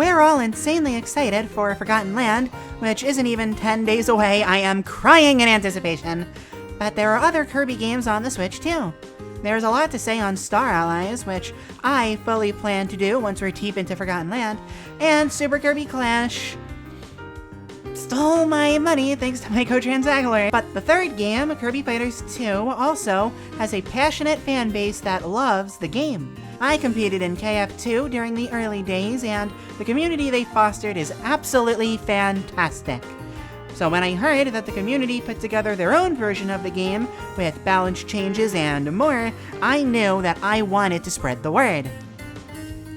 We're all insanely excited for Forgotten Land, which isn't even 10 days away. I am crying in anticipation. But there are other Kirby games on the Switch too. There's a lot to say on Star Allies, which I fully plan to do once we're deep into Forgotten Land, and Super Kirby Clash stole my money thanks to my coach Magler. But the third game, Kirby Fighters 2, also has a passionate fan base that loves the game. I competed in KF2 during the early days, and the community they fostered is absolutely fantastic. So when I heard that the community put together their own version of the game with balance changes and more, I knew that I wanted to spread the word.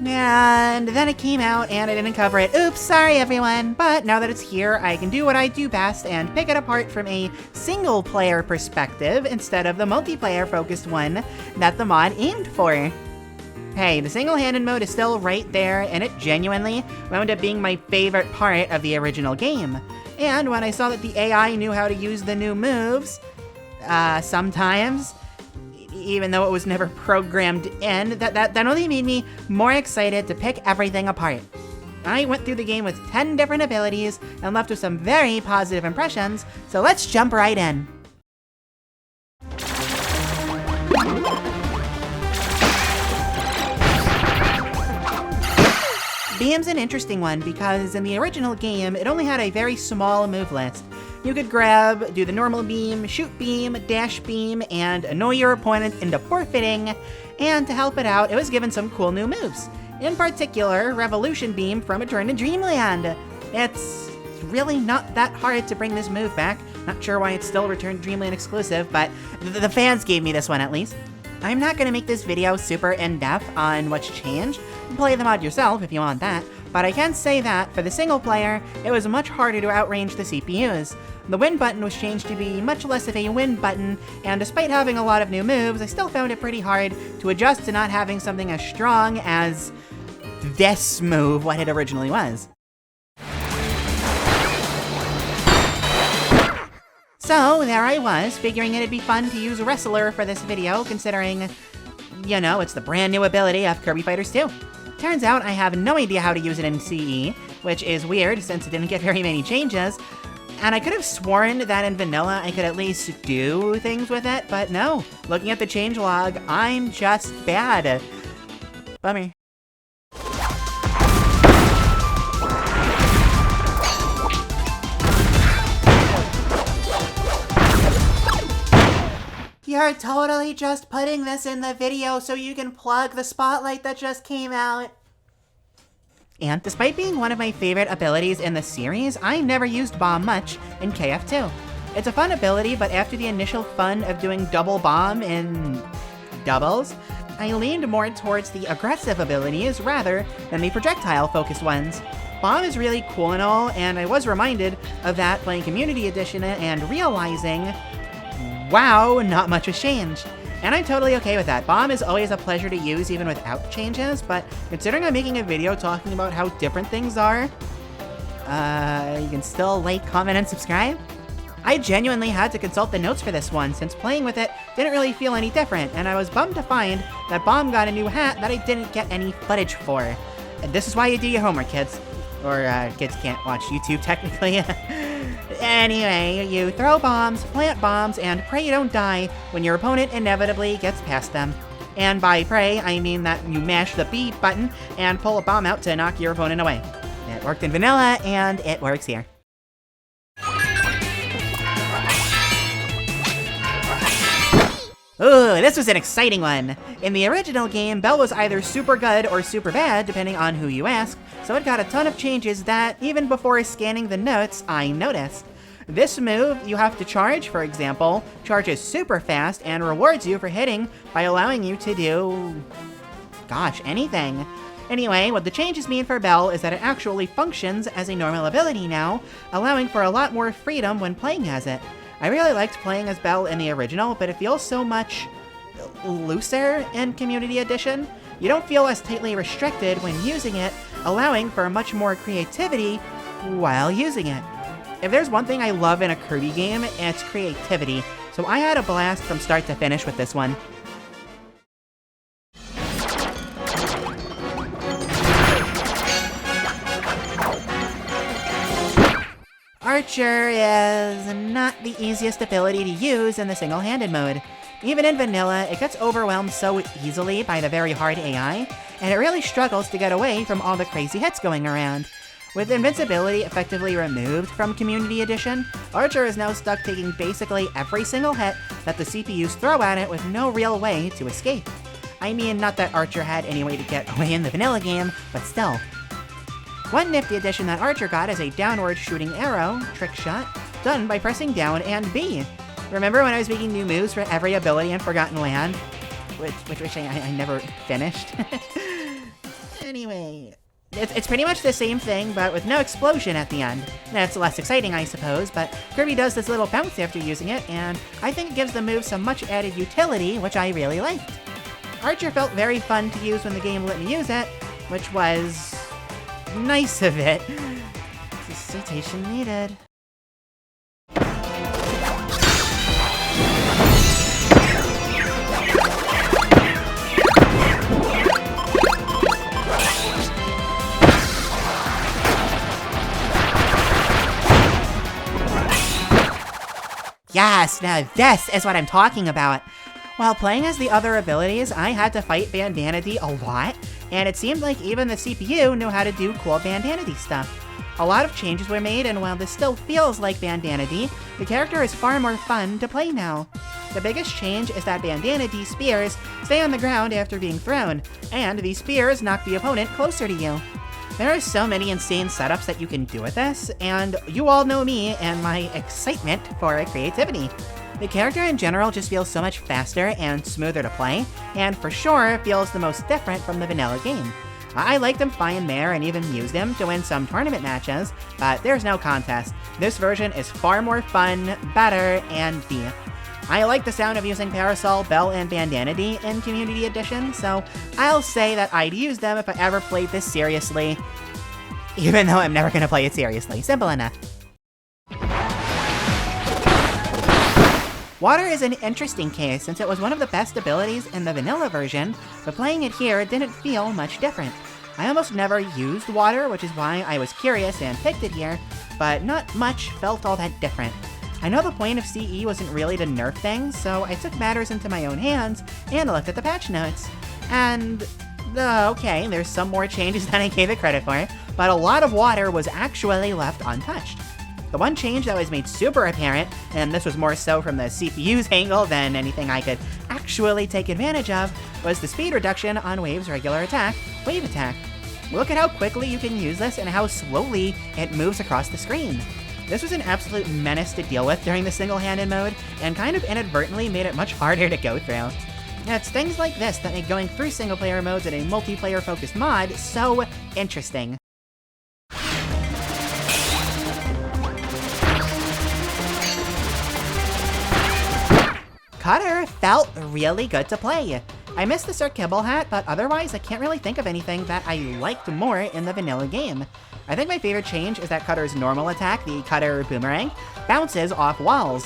And then it came out and I didn't cover it. Oops, sorry everyone. But now that it's here, I can do what I do best and pick it apart from a single player perspective instead of the multiplayer focused one that the mod aimed for. Hey, the single-handed mode is still right there, and it genuinely wound up being my favorite part of the original game. And when I saw that the AI knew how to use the new moves, sometimes, even though it was never programmed in, that only made me more excited to pick everything apart. I went through the game with 10 different abilities and left with some very positive impressions, so let's jump right in. Beam's an interesting one because in the original game, it only had a very small move list. You could grab, do the normal beam, shoot beam, dash beam, and annoy your opponent into forfeiting, and to help it out, it was given some cool new moves. In particular, Revolution Beam from Return to Dreamland. It's really not that hard to bring this move back. Not sure why it's still Return to Dreamland exclusive, but the fans gave me this one at least. I'm not going to make this video super in-depth on what's changed. Play the mod yourself if you want that, but I can say that, for the single player, it was much harder to outrange the CPUs. The win button was changed to be much less of a win button, and despite having a lot of new moves, I still found it pretty hard to adjust to not having something as strong as this move, what it originally was. So, there I was, figuring it'd be fun to use Wrestler for this video, considering, you know, it's the brand new ability of Kirby Fighters 2. Turns out I have no idea how to use it in CE, which is weird since it didn't get very many changes, and I could have sworn that in Vanilla I could at least do things with it, but no. Looking at the changelog, I'm just bad. Bummer. You're totally just putting this in the video so you can plug the spotlight that just came out. And despite being one of my favorite abilities in the series, I never used Bomb much in KF2. It's a fun ability, but after the initial fun of doing double bomb in doubles, I leaned more towards the aggressive abilities rather than the projectile-focused ones. Bomb is really cool and all, and I was reminded of that playing Community Edition and realizing, wow, not much has changed. And I'm totally okay with that. Bomb is always a pleasure to use even without changes, but considering I'm making a video talking about how different things are, you can still like, comment, and subscribe? I genuinely had to consult the notes for this one, since playing with it didn't really feel any different, and I was bummed to find that Bomb got a new hat that I didn't get any footage for. And this is why you do your homework, kids. Or, kids can't watch YouTube, technically. Anyway, you throw bombs, plant bombs, and pray you don't die when your opponent inevitably gets past them. And by pray, I mean that you mash the B button and pull a bomb out to knock your opponent away. It worked in Vanilla, and it works here. Ooh, this was an exciting one. In the original game, Belle was either super good or super bad, depending on who you ask, so it got a ton of changes that, even before scanning the notes, I noticed. This move, you have to charge, for example, charges super fast and rewards you for hitting by allowing you to do, gosh, anything. Anyway, what the changes mean for Belle is that it actually functions as a normal ability now, allowing for a lot more freedom when playing as it. I really liked playing as Belle in the original, but it feels so much looser in Community Edition. You don't feel as tightly restricted when using it, allowing for much more creativity while using it. If there's one thing I love in a Kirby game, it's creativity, so I had a blast from start to finish with this one. Archer is not the easiest ability to use in the single-handed mode. Even in vanilla, it gets overwhelmed so easily by the very hard AI, and it really struggles to get away from all the crazy hits going around. With invincibility effectively removed from Community Edition, Archer is now stuck taking basically every single hit that the CPUs throw at it with no real way to escape. I mean, not that Archer had any way to get away in the vanilla game, but still. One nifty addition that Archer got is a downward shooting arrow, trick shot, done by pressing down and B. Remember when I was making new moves for every ability in Forgotten Land? Which I never finished. Anyway, it's pretty much the same thing, but with no explosion at the end. That's less exciting, I suppose, but Kirby does this little bounce after using it, and I think it gives the move some much added utility, which I really liked. Archer felt very fun to use when the game let me use it, which was nice of it. Citation needed. Yes, now this is what I'm talking about. While playing as the other abilities, I had to fight Bandanad a lot, and it seemed like even the CPU knew how to do cool Bandanad stuff. A lot of changes were made, and while this still feels like Bandanad, the character is far more fun to play now. The biggest change is that Bandanad spears stay on the ground after being thrown, and these spears knock the opponent closer to you. There are so many insane setups that you can do with this, and you all know me and my excitement for creativity. The character in general just feels so much faster and smoother to play, and for sure feels the most different from the vanilla game. I liked him fine there and even used him to win some tournament matches, but there's no contest. This version is far more fun, better, and B. I like the sound of using Parasol, Belle, and Bandanad in Community Edition, so I'll say that I'd use them if I ever played this seriously, even though I'm never gonna play it seriously. Simple enough. Water is an interesting case since it was one of the best abilities in the vanilla version, but playing it here didn't feel much different. I almost never used water, which is why I was curious and picked it here, but not much felt all that different. I know the point of CE wasn't really to nerf things, so I took matters into my own hands and looked at the patch notes. And, okay, there's some more changes than I gave it credit for, but a lot of water was actually left untouched. The one change that was made super apparent, and this was more so from the CPU's angle than anything I could actually take advantage of, was the speed reduction on Wave's regular attack, Wave Attack. Look at how quickly you can use this and how slowly it moves across the screen. This was an absolute menace to deal with during the single-handed mode, and kind of inadvertently made it much harder to go through. It's things like this that make going through single-player modes in a multiplayer-focused mod so interesting. Cutter felt really good to play. I missed the Sir Kibble hat, but otherwise I can't really think of anything that I liked more in the vanilla game. I think my favorite change is that Cutter's normal attack, the Cutter Boomerang, bounces off walls.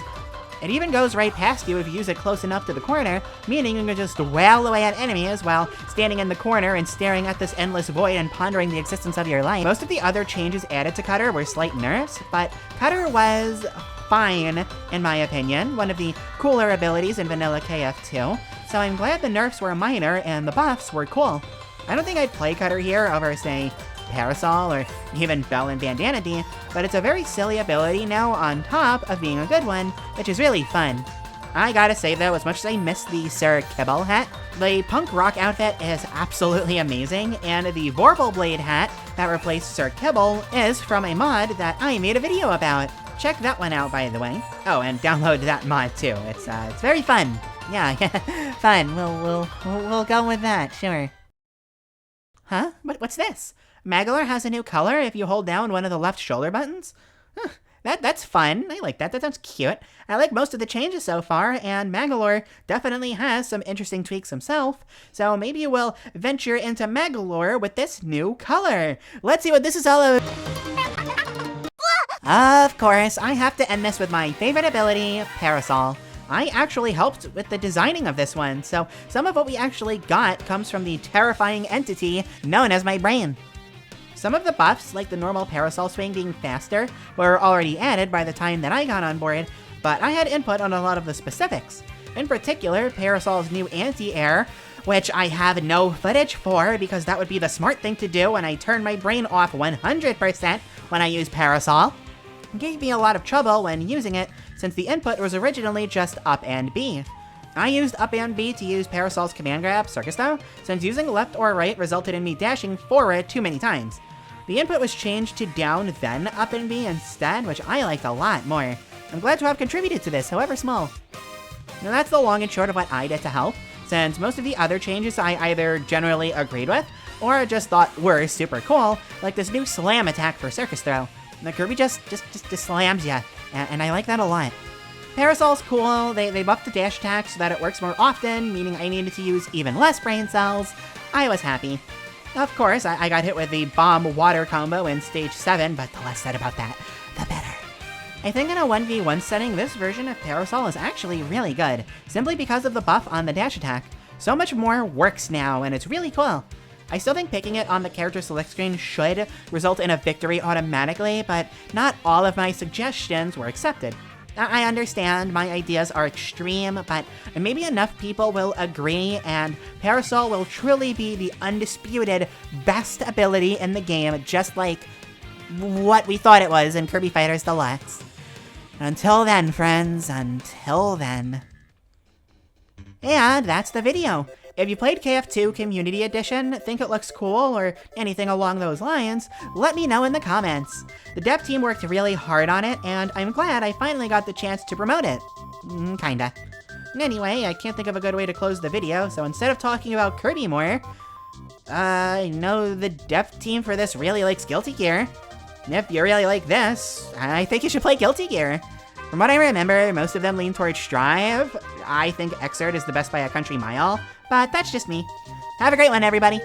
It even goes right past you if you use it close enough to the corner, meaning you can just wail away at enemies while standing in the corner and staring at this endless void and pondering the existence of your life. Most of the other changes added to Cutter were slight nerfs, but Cutter was fine, in my opinion, one of the cooler abilities in Vanilla KF2, so I'm glad the nerfs were minor and the buffs were cool. I don't think I'd play Cutter here over, say, Parasol or even Belle and Bandanad, but it's a very silly ability now on top of being a good one, which is really fun. I gotta say though, as much as I miss the Sir Kibble hat, the punk rock outfit is absolutely amazing, and the Vorpal Blade hat that replaced Sir Kibble is from a mod that I made a video about. Check that one out, by the way. Oh, and download that mod too. It's very fun. Yeah, fun. We'll go with that, sure. Huh? What's this? Magler has a new color if you hold down one of the left shoulder buttons? Huh, that's fun. I like that. That sounds cute. I like most of the changes so far, and Magler definitely has some interesting tweaks himself, so maybe we'll venture into Magler with this new color. Let's see what this is all about. Of course, I have to end this with my favorite ability, Parasol. I actually helped with the designing of this one, so some of what we actually got comes from the terrifying entity known as my brain. Some of the buffs, like the normal parasol swing being faster, were already added by the time that I got on board, but I had input on a lot of the specifics. In particular, Parasol's new anti-air, which I have no footage for because that would be the smart thing to do when I turn my brain off 100% when I use Parasol, gave me a lot of trouble when using it since the input was originally just up and B. I used up and B to use Parasol's command grab, Circus though, since using left or right resulted in me dashing forward too many times. The input was changed to down then up and B instead, which I liked a lot more. I'm glad to have contributed to this, however small. Now that's the long and short of what I did to help, since most of the other changes I either generally agreed with, or just thought were super cool, like this new slam attack for Circus Throw. The Kirby just slams ya, and I like that a lot. Parasol's cool, they buffed the dash attack so that it works more often, meaning I needed to use even less brain cells. I was happy. Of course, I got hit with the bomb water combo in stage 7, but the less said about that, the better. I think in a 1v1 setting, this version of Parasol is actually really good, simply because of the buff on the dash attack. So much more works now, and it's really cool. I still think picking it on the character select screen should result in a victory automatically, but not all of my suggestions were accepted. I understand my ideas are extreme, but maybe enough people will agree, and Parasol will truly be the undisputed best ability in the game, just like what we thought it was in Kirby Fighters Deluxe. Until then, friends, until then. And that's the video. If you played KF2 Community Edition, think it looks cool, or anything along those lines, let me know in the comments. The dev team worked really hard on it, and I'm glad I finally got the chance to promote it. Kinda. Anyway, I can't think of a good way to close the video, so instead of talking about Kirby more, I know the dev team for this really likes Guilty Gear. And if you really like this, I think you should play Guilty Gear. From what I remember, most of them lean towards Strive. I think Xrd is the best by a country mile, but that's just me. Have a great one, everybody!